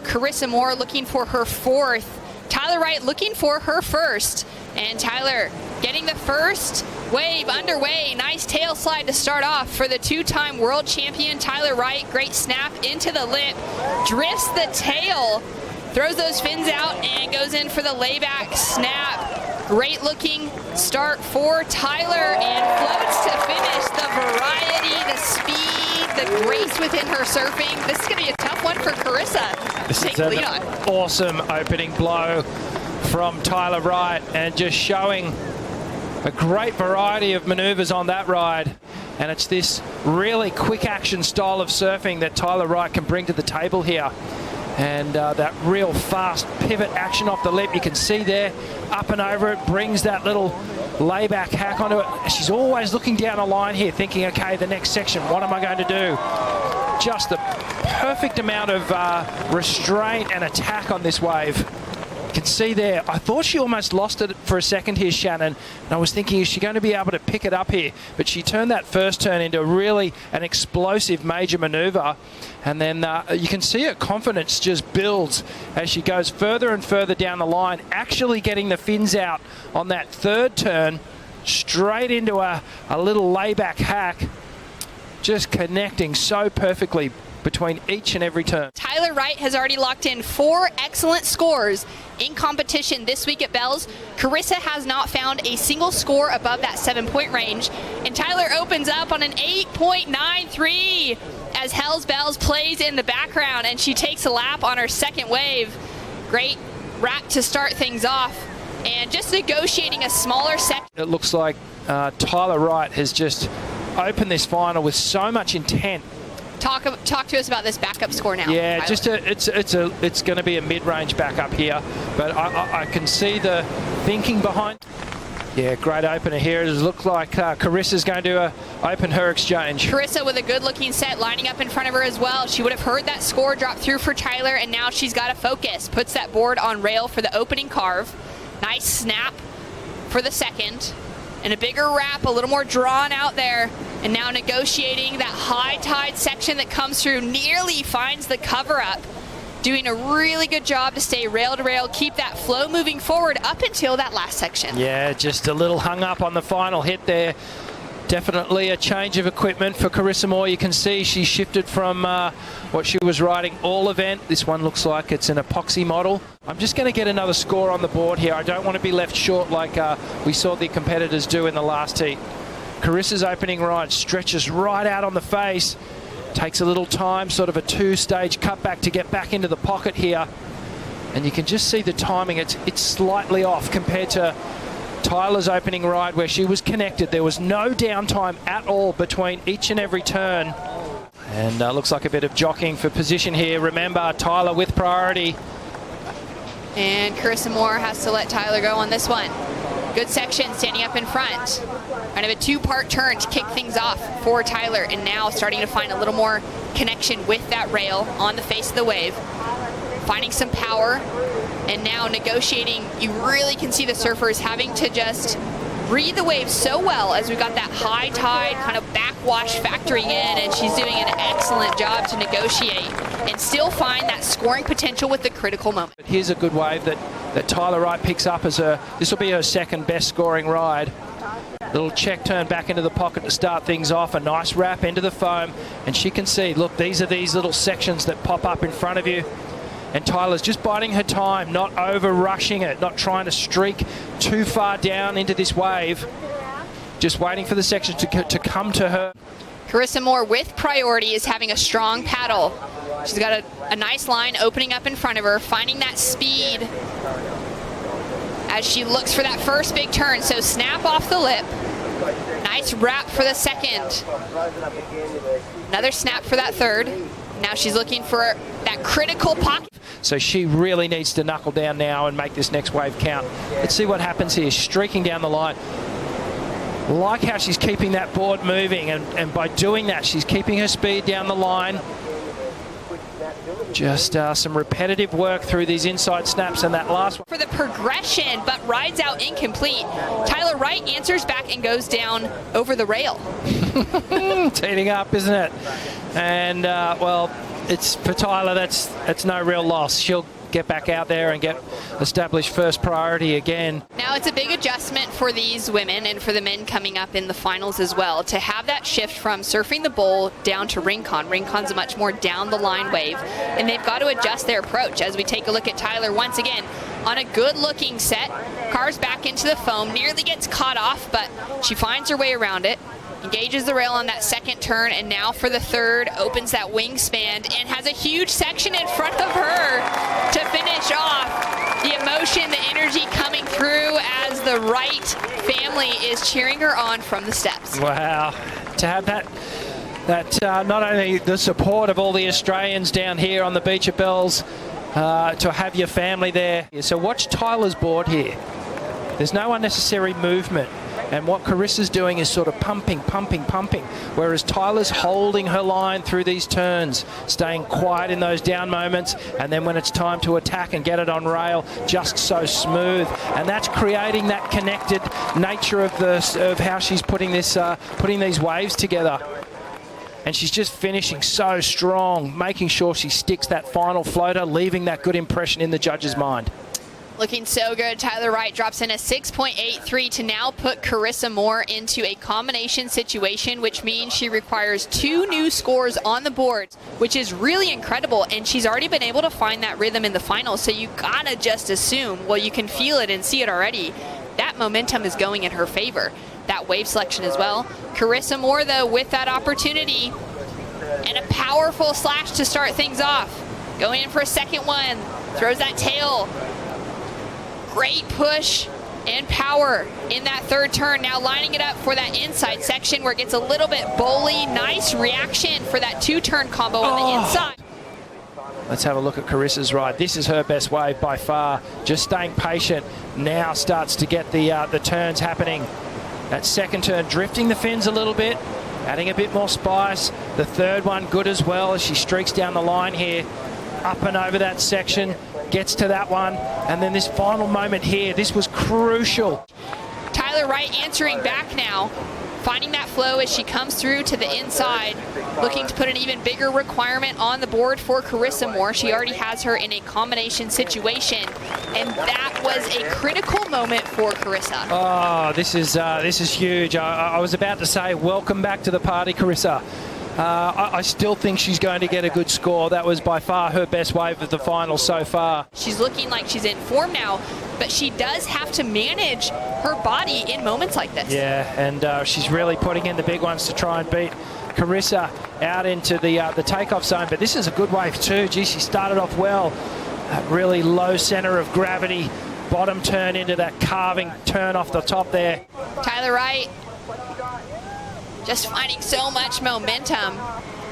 Carissa Moore looking for her fourth. Tyler Wright looking for her first. And Tyler getting the first wave underway. Nice tail slide to start off for the two-time world champion Tyler Wright. Great snap into the lip. Drifts the tail. Throws those fins out and goes in for the layback snap. Great looking start for Tyler and floats to finish. The variety, the speed, the grace within her surfing. This is going to be a tough one for Carissa. This is an awesome opening blow from Tyler Wright and just showing a great variety of maneuvers on that ride. And it's this really quick action style of surfing that Tyler Wright can bring to the table here. And that real fast pivot action off the lip, you can see there, up and over it, brings that little layback hack onto it. She's always looking down a line here, thinking, okay, the next section, what am I going to do? Just the perfect amount of restraint and attack on this wave. You can see there, I thought she almost lost it for a second here, Shannon, and I was thinking, is she going to be able to pick it up here? But she turned that first turn into really an explosive major maneuver, and then you can see her confidence just builds as she goes further and further down the line, actually getting the fins out on that third turn, straight into a little layback hack, just connecting so perfectly between each and every turn. Tyler Wright has already locked in 4 excellent scores in competition this week at Bells. Carissa has not found a single score above that 7-point range. And Tyler opens up on an 8.93 as Hell's Bells plays in the background, and she takes a lap on her second wave. Great wrap to start things off. And just negotiating a smaller section. It looks like Tyler Wright has just opened this final with so much intent. Talk to us about this backup score now. Yeah, Tyler. it's going to be a mid-range backup here, but I can see the thinking behind. Yeah, great opener here. It looks like Carissa's going to open her exchange. Carissa with a good-looking set lining up in front of her as well. She would have heard that score drop through for Tyler, and now she's got to focus. Puts that board on rail for the opening carve. Nice snap for the second. And a bigger wrap, a little more drawn out there. And now negotiating that high tide section that comes through, nearly finds the cover up. Doing a really good job to stay rail to rail, keep that flow moving forward up until that last section. Yeah, just a little hung up on the final hit there. Definitely a change of equipment for Carissa Moore. You can see she shifted from what she was riding all event. This one looks like it's an epoxy model. I'm just going to get another score on the board here. I don't want to be left short like we saw the competitors do in the last heat. Carissa's opening ride stretches right out on the face. Takes a little time, sort of a 2-stage cutback to get back into the pocket here. And you can just see the timing. It's slightly off compared to Tyler's opening ride where she was connected. There was no downtime at all between each and every turn. And looks like a bit of jockeying for position here. Remember, Tyler with priority. And Carissa Moore has to let Tyler go on this one. Good section standing up in front. Kind of a 2-part turn to kick things off for Tyler, and now starting to find a little more connection with that rail on the face of the wave. Finding some power, and now negotiating. You really can see the surfers having to just read the wave so well as we've got that high tide kind of backwash factoring in, and she's doing an excellent job to negotiate and still find that scoring potential with the critical moment. Here's a good wave that Tyler Wright picks up as this will be her second best scoring ride. Little check turn back into the pocket to start things off. A nice wrap into the foam, and she can see, look, these are these little sections that pop up in front of you. And Tyler's just biding her time, not over rushing it, not trying to streak too far down into this wave. Just waiting for the section to come to her. Carissa Moore with priority is having a strong paddle. She's got a nice line opening up in front of her, finding that speed as she looks for that first big turn. So snap off the lip. Nice wrap for the second. Another snap for that third. Now she's looking for that critical pocket. So she really needs to knuckle down now and make this next wave count. Let's see what happens here. Streaking down the line. Like how she's keeping that board moving, and by doing that, she's keeping her speed down the line. Just some repetitive work through these inside snaps, and that last one. For the progression, but rides out incomplete. Tyler Wright answers back and goes down over the rail. Teeing up, isn't it? And, well, it's for Tyler, it's no real loss. She'll get back out there and get established first priority again. Now it's a big adjustment for these women and for the men coming up in the finals as well to have that shift from surfing the bowl down to Rincon. Rincon's a much more down the line wave, and they've got to adjust their approach. As we take a look at Tyler once again on a good looking set, carves back into the foam, nearly gets caught off, but she finds her way around it, engages the rail on that second turn, and now for the third, opens that wingspan and has a huge section in front of her to finish off. The emotion, the energy coming through as the Wright family is cheering her on from the steps. Wow, to have that not only the support of all the Australians down here on the beach at Bells, to have your family there. So watch Tyler's board here. There's no unnecessary movement. And what Carissa's doing is sort of pumping, whereas Tyler's holding her line through these turns, staying quiet in those down moments, and then when it's time to attack and get it on rail, just so smooth. And that's creating that connected nature of how she's putting these waves together. And she's just finishing so strong, making sure she sticks that final floater, leaving that good impression in the judge's mind. Looking so good. Tyler Wright drops in a 6.83 to now put Carissa Moore into a combination situation, which means she requires 2 new scores on the board, which is really incredible. And she's already been able to find that rhythm in the finals. So you gotta just assume, well, you can feel it and see it already, that momentum is going in her favor. That wave selection as well. Carissa Moore, though, with that opportunity and a powerful slash to start things off. Going in for a second one, throws that tail. Great push and power in that third turn. Now lining it up for that inside section where it gets a little bit bowly. Nice reaction for that 2-turn combo on the inside. Let's have a look at Carissa's ride. This is her best wave by far. Just staying patient. Now starts to get the turns happening. That second turn drifting the fins a little bit, adding a bit more spice. The third one good as well as she streaks down the line here. Up and over that section, gets to that one, and then this final moment here, this was crucial. Tyler Wright answering back now, finding that flow as she comes through to the inside, looking to put an even bigger requirement on the board for Carissa Moore. She already has her in a combination situation, and that was a critical moment for Carissa. Oh, this is huge. I was about to say, welcome back to the party, Carissa. I still think she's going to get a good score. That was by far her best wave of the final so far. She's looking like she's in form now, but she does have to manage her body in moments like this. Yeah, and she's really putting in the big ones to try and beat Carissa out into the takeoff zone. But this is a good wave too. Gee, she started off well. That really low center of gravity, bottom turn into that carving turn off the top there. Tyler Wright just finding so much momentum.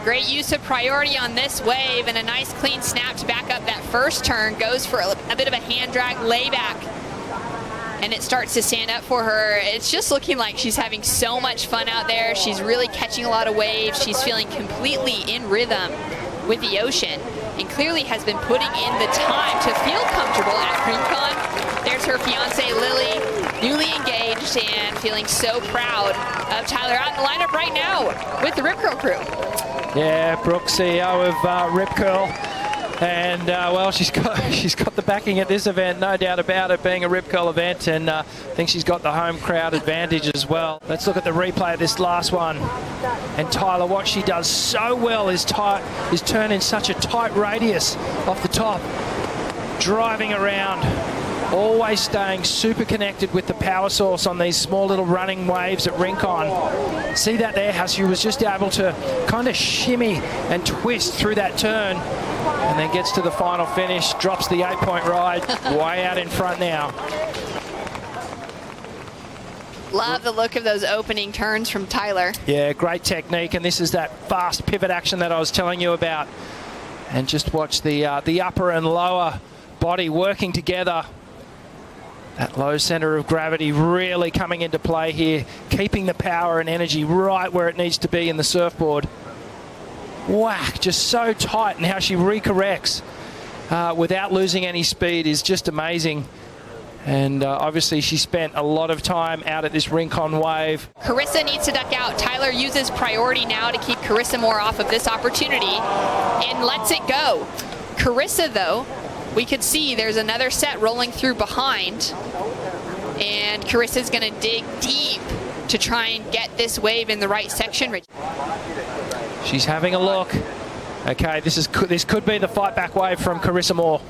Great use of priority on this wave and a nice clean snap to back up that first turn. Goes for a bit of a hand drag layback, and it starts to stand up for her. It's just looking like she's having so much fun out there. She's really catching a lot of waves. She's feeling completely in rhythm with the ocean and clearly has been putting in the time to feel comfortable at Rincon. There's her fiance Lily, newly engaged and feeling so proud of Tyler out in the lineup right now with the Rip Curl crew. Yeah, Brooke, CEO of Rip Curl. And well, she's got the backing at this event, no doubt about it, being a Rip Curl event, and I think she's got the home crowd advantage as well. Let's look at the replay of this last one. And Tyler, what she does so well is turn in such a tight radius off the top, driving around, always staying super connected with the power source on these small little running waves at Rincon. See that there, how she was just able to kind of shimmy and twist through that turn, and then gets to the final finish, drops the 8-point ride, way out in front now. Love the look of those opening turns from Tyler. Yeah, great technique, and this is that fast pivot action that I was telling you about. And just watch the upper and lower body working together. That low center of gravity really coming into play here, keeping the power and energy right where it needs to be in the surfboard. Whack, just so tight, and how she recorrects without losing any speed is just amazing. And obviously she spent a lot of time out at this Rincon wave. Carissa needs to duck out. Tyler uses priority now to keep Carissa Moore off of this opportunity and lets it go. Carissa, though, we could see there's another set rolling through behind, and Carissa's going to dig deep to try and get this wave in the right section. She's having a look. Okay, this could be the fight back wave from Carissa Moore.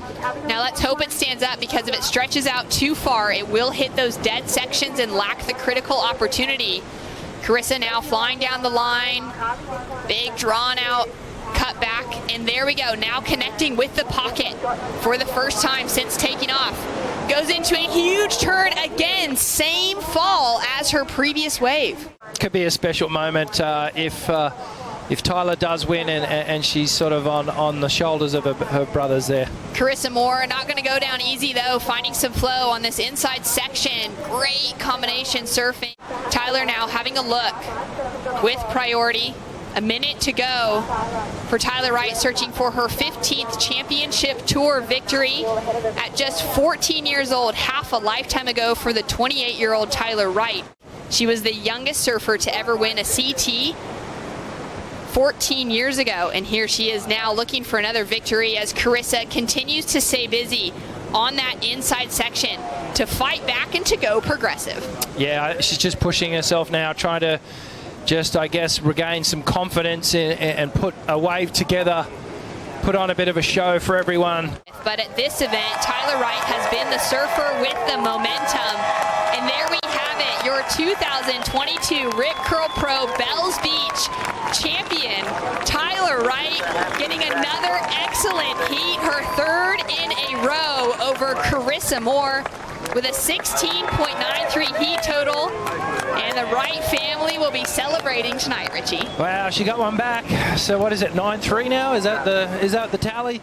Now let's hope it stands up, because if it stretches out too far, it will hit those dead sections and lack the critical opportunity. Carissa now flying down the line, big drawn out cut back, and there we go, now connecting with the pocket for the first time since taking off. Goes into a huge turn again, same fall as her previous wave. Could be a special moment if Tyler does win and she's sort of on the shoulders of her brothers there. Carissa Moore not going to go down easy, though, finding some flow on this inside section. Great combination surfing. Tyler now having a look with priority. A minute to go for Tyler Wright, searching for her 15th championship tour victory at just 14 years old, half a lifetime ago for the 28-year-old Tyler Wright. She was the youngest surfer to ever win a CT 14 years ago, and here she is now looking for another victory as Carissa continues to stay busy on that inside section to fight back and to go progressive. Yeah, she's just pushing herself now, trying to just, I guess, regain some confidence and put a wave together, put on a bit of a show for everyone. But at this event, Tyler Wright has been the surfer with the momentum. And there we have it, your 2022 Rip Curl Pro Bells Beach champion, Tyler Wright, getting another excellent heat, her third in a row over Carissa Moore, with a 16.93 heat total. And the Wright family will be celebrating tonight, Richie. Wow, she got one back. So what is it, 9-3 now? Is that the tally?